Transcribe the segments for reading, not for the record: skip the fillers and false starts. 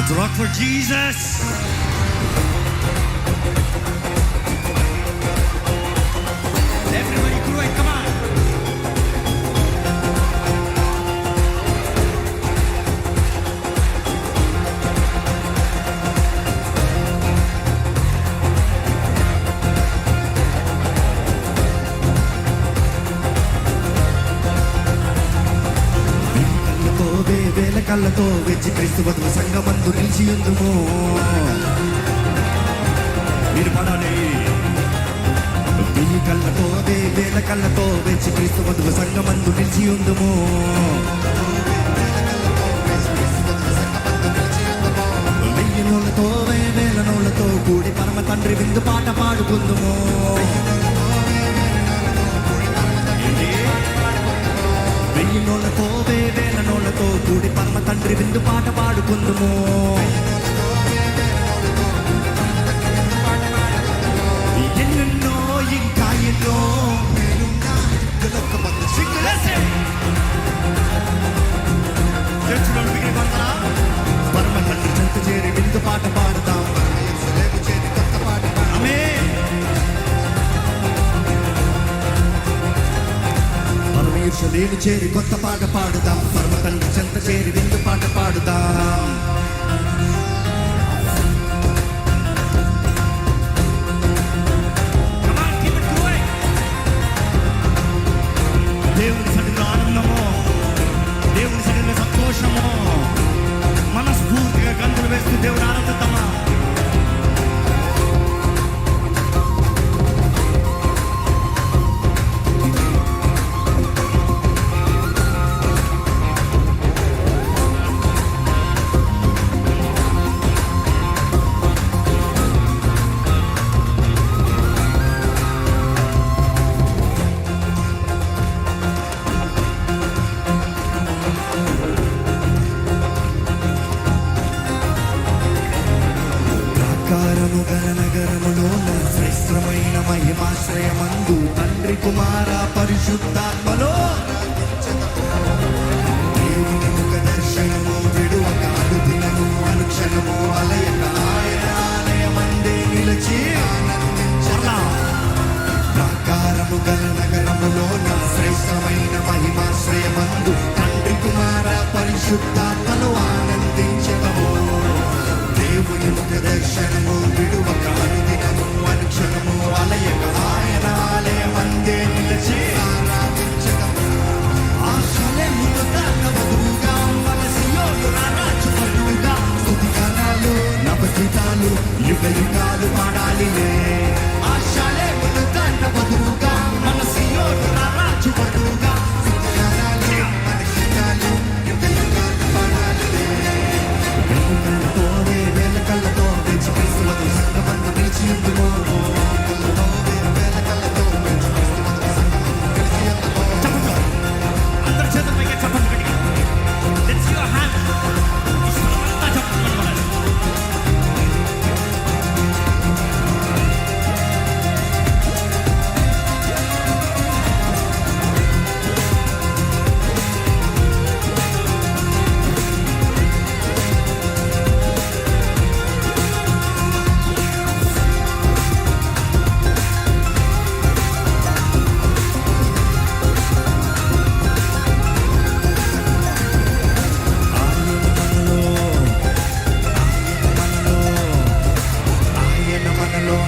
Let's rock for Jesus. Everybody cry, come on. వేల కళ్ళతో వెచ్చి క్రీస్తు వధువు సంగమందు నిలిచి ఉందుము. మీరు పడాలి. వెయ్యి కళ్ళతో వేల కళ్ళతో వెచ్చి క్రీస్తు వధువు సంగమందు నిలిచి ఉందుము. వెయ్యి నోళ్ళతో వేల నోళ్ళతో కూడి పరమ తండ్రి విందు పాట పాడుకుందుము. వెయ్యి నోళ్ళతో వేల నోళ్ళతో కూడి పరమ తండ్రి విందు పాట పాడుకుందుము. ఎన్నెన్నో ఇంకా ఎన్నో పరమ తండ్రి చెంత చేరి విందు పాట పాడుతాం. నేను చేరి కొత్త పాట పాడుదాం. పరమ తండ్రి చెంత చేరి విందు పాట పాడుదాం. దేవుని సన్నిధిలో ఆనందము, దేవుని సన్నిధిలో సంతోషము, మనస్ఫూర్తిగా గంతులు వేస్తూ దేవుడు ఆనందిద్దామా. నగరములోన శ్రేష్టమైన మహిమాశ్రయమందు తండ్రి కుమార పరిశుద్ధాత్మలో దేవుని ముఖ దర్శనము విడువక అనుదినము అనుక్షణము అలయక ఆయన ఆలయమందే నిలిచి ప్రాకారము గల నగరములోన శ్రేష్టమైన మహిమాశ్రయమందు తండ్రి కుమార పరిశుద్ధాత్మలో ఆనందించదము. దేవుని ముఖ దర్శనము విడువక అనుదినము అనుక్షణము అలయక ఆయన ఆలయమందే నిలిచి ఆరాధించదము. ఆశలెమును వధువుగా మన సియోను రారాజు వధువుగా స్తుతిగానాలు నవగీతాలు యుగ యుగాలు పాడాలిలే. ఆశలెమును వధువుగా మన సియోను రారాజు వధువుగా స్తుతిగానాలు నవగీతాలు యుగ యుగాలు పాడాలిలే. వేల కళ్ళతో వెచ్చి క్రీస్తు వధువు సంగమందు నిలిచి ఉందుము. అందరి చేతుల పైకి చప్పట్లు గట్టిగా. Let's give a hand. ఈ స్థలమంతా చప్పట్లు కొట్టాలి.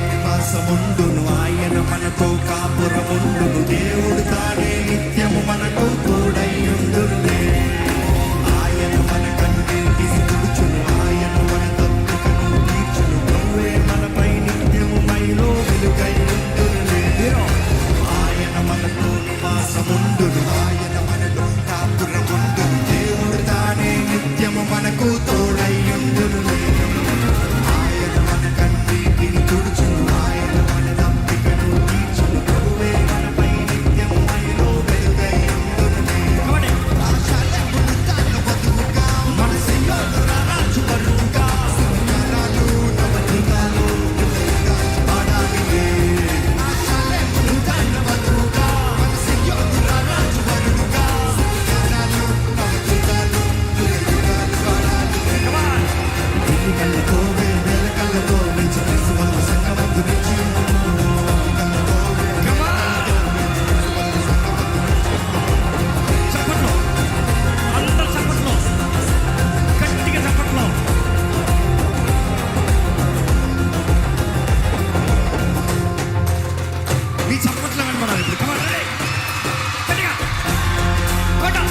నివాసముండును ఆయన మనతో కాపురముండును. దేవుడు తానే నిత్యము మనకు తోడైయుండునులే. ఆయన మన కన్నీటిని తుడుచును, ఆయన మన తప్పికను తీర్చును. ప్రభువే మనపై నిత్యము మైలో వెలుగైయుండునులే. ఆయన మనతో నివాసముండును, ఆయన మనతో కాపురముండును. దేవుడు తానే నిత్యము మనకు తోడైయుండునులే. ఆయన మన కన్నీటిని తుడుచును, ఆయన మన తప్పికను తీర్చును. ప్రభువే మన చప్పట్లో కనపడాలి ఇప్పుడు. Come on, ready? గట్టిగా. కొట్టు.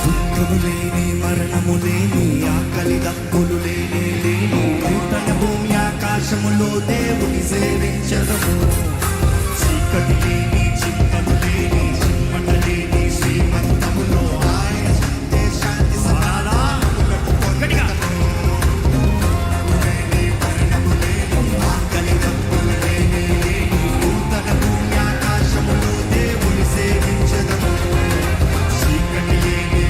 దుఃఖము లేని, మరణము లేని, ఆకలి దప్పులు లేని లేని నూతన భూమి ఆకాశములో దేవుని సేవించదము. చీకటి లేని, చింతలు లేని, చిమ్మట లేని శ్రీమంతములో ఆయన సందేశాన్ని సదాలా గట్టిగా. మరణము లేని, ఆకలి దప్పులు లేని లేని నూతన భూమి ఆకాశములో దేవుని సేవించదము. చీకటి లేని,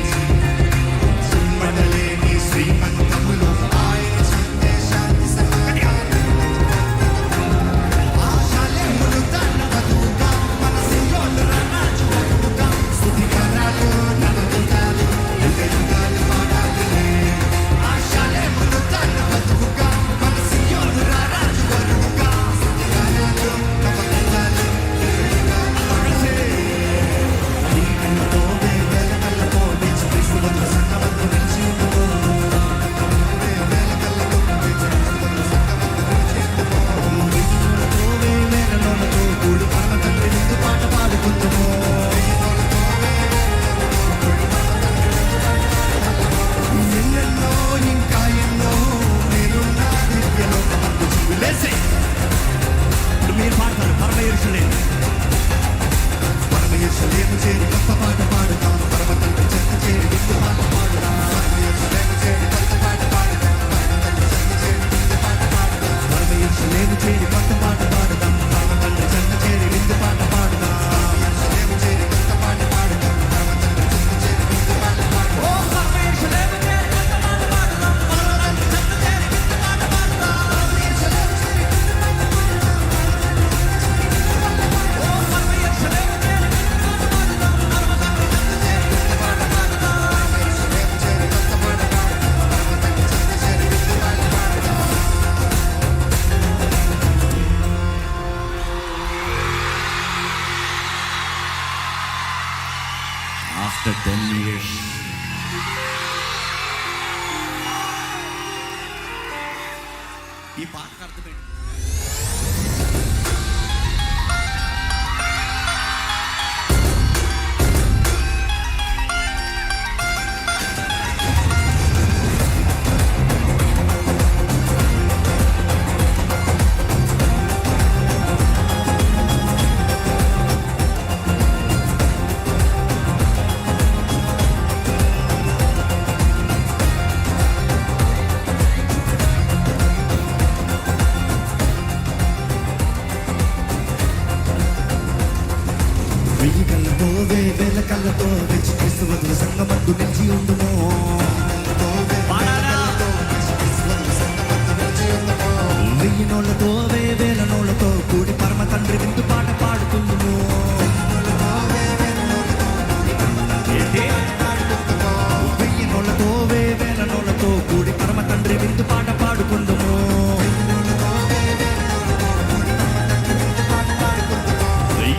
చిమ్మటలేని శ్రీమంతములో ఆయన సందేశాన్ని సదాలా. ఆశాలేములు తన బతుకుగా, మన సియోను రాజు బతుకుగా, స్తుతిగానాలు నలుగుతాలు, యుగయుగాలు పాడాలిలే. ఆశాలేములు తన బతుకుగా, మన సియోను రాజు బతుకుగా, స్తుతిగానాలు నలుగుతాలు, యుగయుగాలు పాడాలిలే. దీనులతో వేదనలతో యేసుక్రీస్తువద్ద సంగమందు నిలిచి ఉండుము. దీనులతో వేదనలతో కూడి పరమ తండ్రి విందు పాట పాడుకుందుము. ఎన్నెన్నో ఇంకా ఎన్నో నేనున్న దివ్యలోకమందు జీవులేసే. ఇప్పుడు మీరు పాడతారు పరమ యెరూషలేము. పరమ యెరూషలేము చేరి కొత్త పాట పాడుదాం. పరమ తండ్రి చెంత చేరి విందు పాట పాడుదాం. పరమ యెరూషలేము చేరి కొత్త పాట పాడుదాం. పరమ యెరూషలేము చేరి కొత్త పాట పాడుదాం. పరమ తండ్రి చెంత చేరి విందు పాట పాడుదాం. యెరూషలేము చేరి కొత్త పాట పాడుదాం. పరమ తండ్రి చెంత చేరి విందు పాట పాడుదాం. ఓ పరమ యెరూషలేము చేరి కొత్త పాట పాడుదాం. పరమ తండ్రి చెంత చేరి విందు పాట పాడుదాం. పరమ యెరూషలేము చేరి ఓ పరమ యెరూషలేము చేరి కొత్త పాట పాడుదాం. పరమ తండ్రి చెంత చేరి విందు పాట పాడుదాం. పరమ యెరూషలేము చేరి కొత్త పాట పాడుదాం. పరమ తండ్రి చెంత చేరి విందు పాట పాడుదాం. After 10 years, ఈ పాటకు అర్థమేంటి? వెయ్యి కళ్ళతో వేల కళ్ళతో యేసుక్రీస్తువద్ద సంగమందు నిలిచి ఉండుము. వెయ్యి నోళ్ళతో వేల నోళ్ళతో కూడి పరమ తండ్రి విందు పాట పాడుకుందుము. వెయ్యి నోళ్ళతో వేల నోళ్ళతో కూడి పరమ తండ్రి విందు పాట పాడుకుందుము.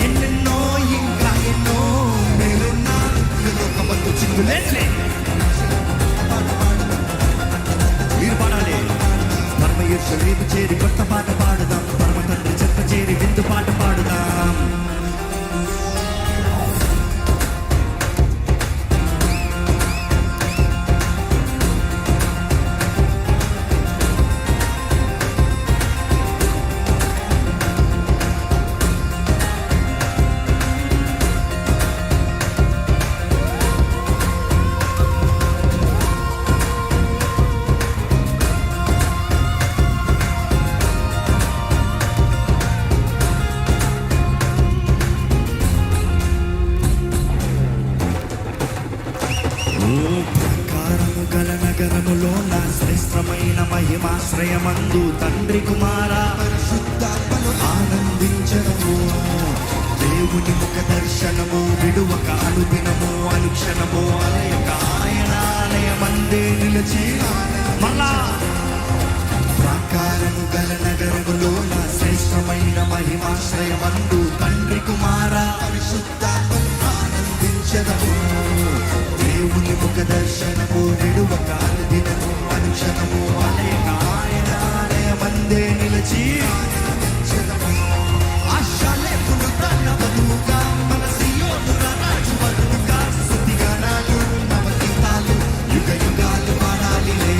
ఎన్నెన్నో ఇంకా ఎన్నో మేలున్న దివ్యలోకమందు చిందులేసే. మీరు పాడాలి. పరమ యెరూషలేము చేరి కొత్త పాట పాడుదాం. పరమ తండ్రి చెంత చేరి విందు పాట పాడుదాం. మహిమాశ్రయమందు తండ్రి కుమార పరిశుద్ధాత్మలో ఆనందించడము, దేవుని ముఖ దర్శనము విడువక అనుదినము అనుక్షణము అలయక ఆయన ఆలయమందే నిలిచి మళ్ళా ప్రాకారము గల నగరములో నా శ్రేష్టమైన మహిమాశ్రయమందు తండ్రి కుమార పరిశుద్ధాత్మలో ఆనందించడము, దేవుని ముఖ దర్శనము విడువక అనుదినము అనుక్షణము అలయక ఆయన ఆలయమందే నిలిచి ఆశలే పునరుద్ధరణ వధువుగా మన సియోను రాజు వధువుగా స్తుతిగానాలు నవగీతాలు యుగ యుగాలు పాడాలిలే.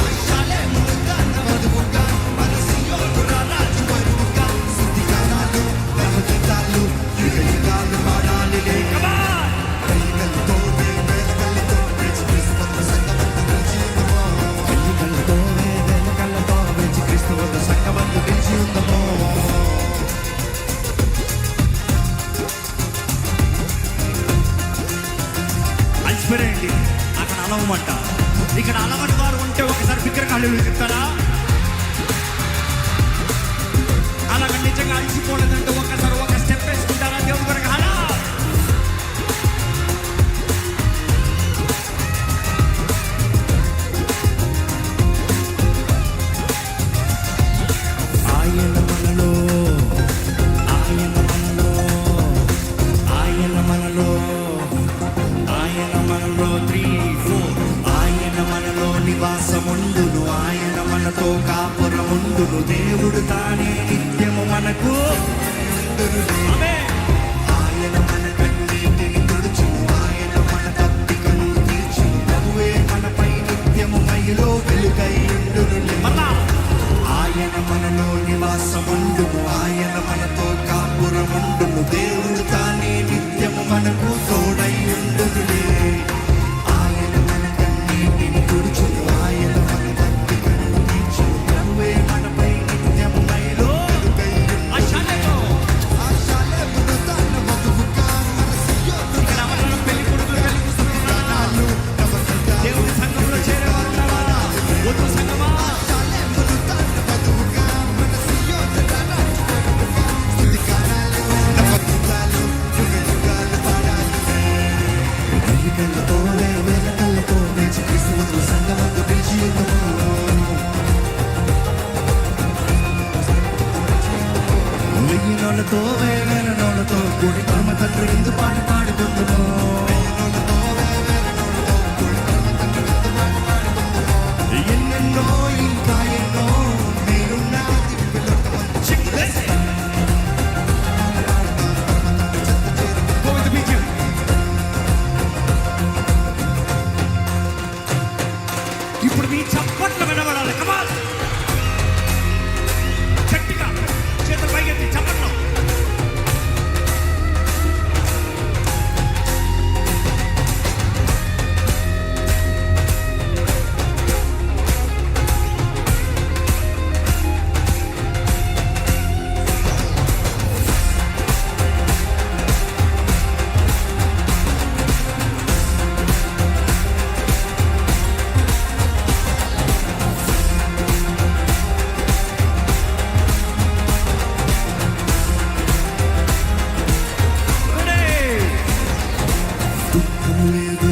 ఆశలే పునరుద్ధరణ వధువుగా మన సియోను రాజు వధువుగా స్తుతిగానాలు నవగీతాలు యుగ యుగాలు పాడాలిలే. కైగలతో వేదకలతో క్రీస్తు సంగమందు నిలిచియుందమో. కళ్ళతో వేదకళ్ళతో వేచి క్రీస్తు వద్ద సంగమందు నిలిచి ఉందమో. అలసిపోయారండి అక్కడ అలవమంట. ఇక్కడ అలవని వారు ఉంటే ఒకసారి విగ్రహాలు చెప్తారా? అలాగ నిజంగా అలసిపోలేదంటే ఒకసారి ఒక స్టెప్ వేసుకుంటారా? దేవుని కొరకు అలా ఆయన మనలో ఆయన మనలో ఆయన మనలో ఆయన మనలో 3, 4 ఆయన మనలో నివాసముండును, ఆయన మనతో కాపురముండును, దేవుడు తానే నిత్యము మనకు ఆమేన్. ఆయన మన కన్నీటిని తుడుచును, ఆయన మన తప్పికను తీర్చును, ప్రభువే మనపై నిత్యము మహిలో వెలుగైయుండునులే. మళ్ళా ఆయన మనలో నివాసముండును, ఆయన మనతో కాపురముండును, దేవుడు తానే నిత్యము మనకు తోడైయుండునులే. ఆయన మన కన్నీటిని తుడుచును, ఆయన మన తప్పికను తీర్చును, ప్రభువే మనపై నిత్యము మహిలో వెలుగైయుండును. ఆశాలతో ఆశలెప్పుడు తన వధువుగా మన సియోను ఇక్కడ ఎవరైనా పెళ్లి కొడుకులు పెళ్లి కూతురు ఉన్నారా? నవగీతాలు దేవుని సంఘంలో చేరేవారు ఉన్నారా? వద్దు సంఘమా ఆశలెప్పుడు తన వధువుగా మన సియోను రాజు వధువుగా స్తుతిగానాలు నవగీతాలు యుగ యుగాలు పాడాలిలే. కైగలతో వేదకలతో వేచి క్రీస్తు వధువు సంగమందు నిలిచియుందమో. వెయ్యినోళ్ళతో వేలనోళ్ళతో కూడి పరమ తండ్రి ఇందు పాట పాడుకుందును. ఎన్నెన్నో ఇంకా ఎన్నో నేనున్న దివ్యలోకమందు చిక్కులేసి. Go with the BGM. ఇప్పుడు మీ చప్పట్లు వినబడాలి. Come on. గట్టిగా చేతులు పైకెత్తి చప్పట్లు. Ready? దుఃఖము లేదు,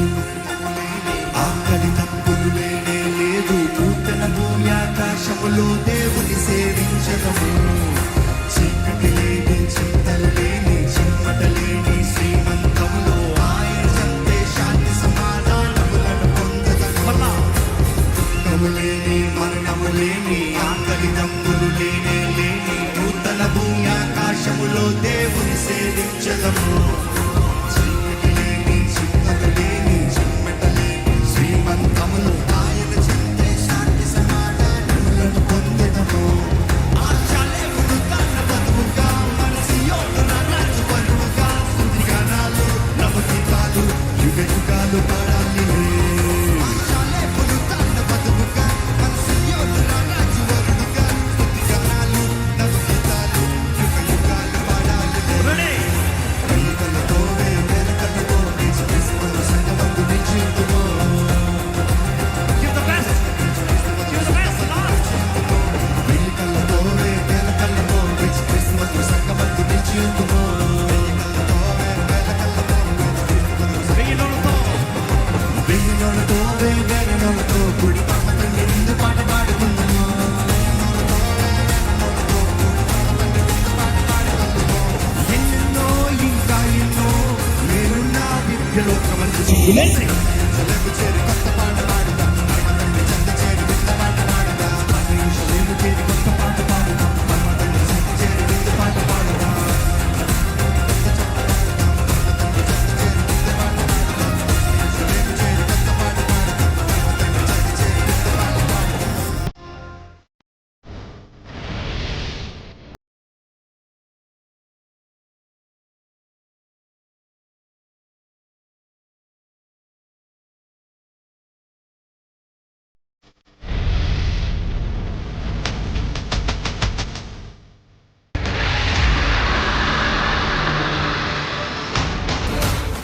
ఆకలి తప్పులు లేనే లేదు, నూతన భూమి ఆకాశములో దేవుని సేవించదము. చీకటి లేని చింతలు లేని చిమ్మట లేని శ్రీమంతములో ఆయన చెంతే శాంతి సమాధానములను పొందదము. మళ్ళా దుఃఖము లేని మరణము లేని ఆకలి తప్పులు లేనే లేని నూతన భూమి ఆకాశములో దేవుని సేవించదము. చీకటి లేని చింతలు లేని చిమ్మట లేని శ్రీమంతములో ఆయన చెంతే శాంతి సమాధానములను పొందెదము. ఆశలెప్పుడు తన వధువుగా మన సియోను రాజు వధువుగా స్తుతిగానాలు నవగీతాలు యుగ యుగాలు పాడాలిలే. ఆశలెప్పుడు తన వధువుగా మన సియోను రాజు వధువుగా స్తుతిగానాలు నవగీతాలు యుగ యుగాలు పాడాలిలే. ready? కైగలతో సిగ్గులేసి చెలము చేరి కొత్త పాట పాడుదాం పరమ తండ్రి చెంత చేరి వింత పాట పాడుదాం యెరూషలేము చేరి కొత్త పాట పాడుదాం పరమ తండ్రి చెంత చేరి వింత పాట పాడుదాం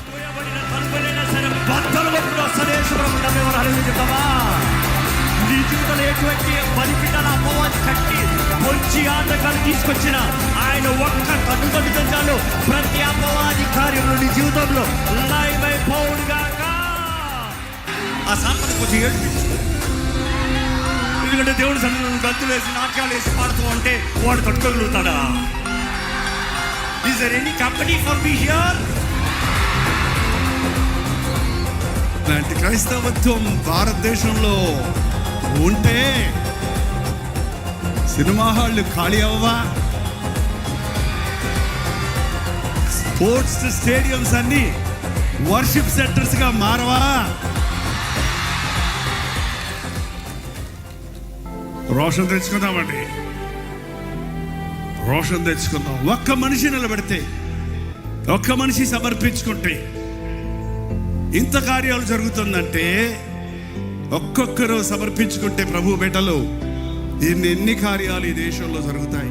మూయబడిన తలుపులైనా సరే బద్దలు కొట్టుకుని వస్తానే శుభ్రమంటాం. ఎవరు హల్లెలూయా. నీ జీవితంలో ఎటువంటి బలిపీఠాల అమ్మవారి కట్టి పొంచి ఆటగాలు తీసుకొచ్చిన ఆయన ఒక్క కన్నుగొండితే చాలు ప్రతి అమ్మవారి కార్యంలో నీ జీవితంలో లైవ్ అయిపోవుడుగాక. ఆ సాంపతి కొంచెం ఏడిపించు. ఎందుకంటే దేవుడి సన్నిధిలో గంతులు వేసి నాట్యాలు వేసి పాడుతూ ఉంటే వాడు తట్టుకోగలుగుతాడా? Is there any company for me here? ఇలాంటి క్రైస్తవత్వం భారతదేశంలో ఉంటే సినిమా హాళ్ళు ఖాళీ అవ్వవా? స్పోర్ట్స్ స్టేడియంస్ అన్ని వర్షిప్ సెంటర్స్ గా మారవా? రోషన్ తెచ్చుకుందామండి, రోషన్ తెచ్చుకుందాం. ఒక్క మనిషి నిలబెడితే, ఒక్క మనిషి సమర్పించుకుంటే ఇంత కార్యాలు జరుగుతుందంటే ఒక్కొక్కరు సమర్పించుకుంటే ప్రభు బిడ్డలు ఎన్ని కార్యాలు ఈ దేశంలో జరుగుతాయి.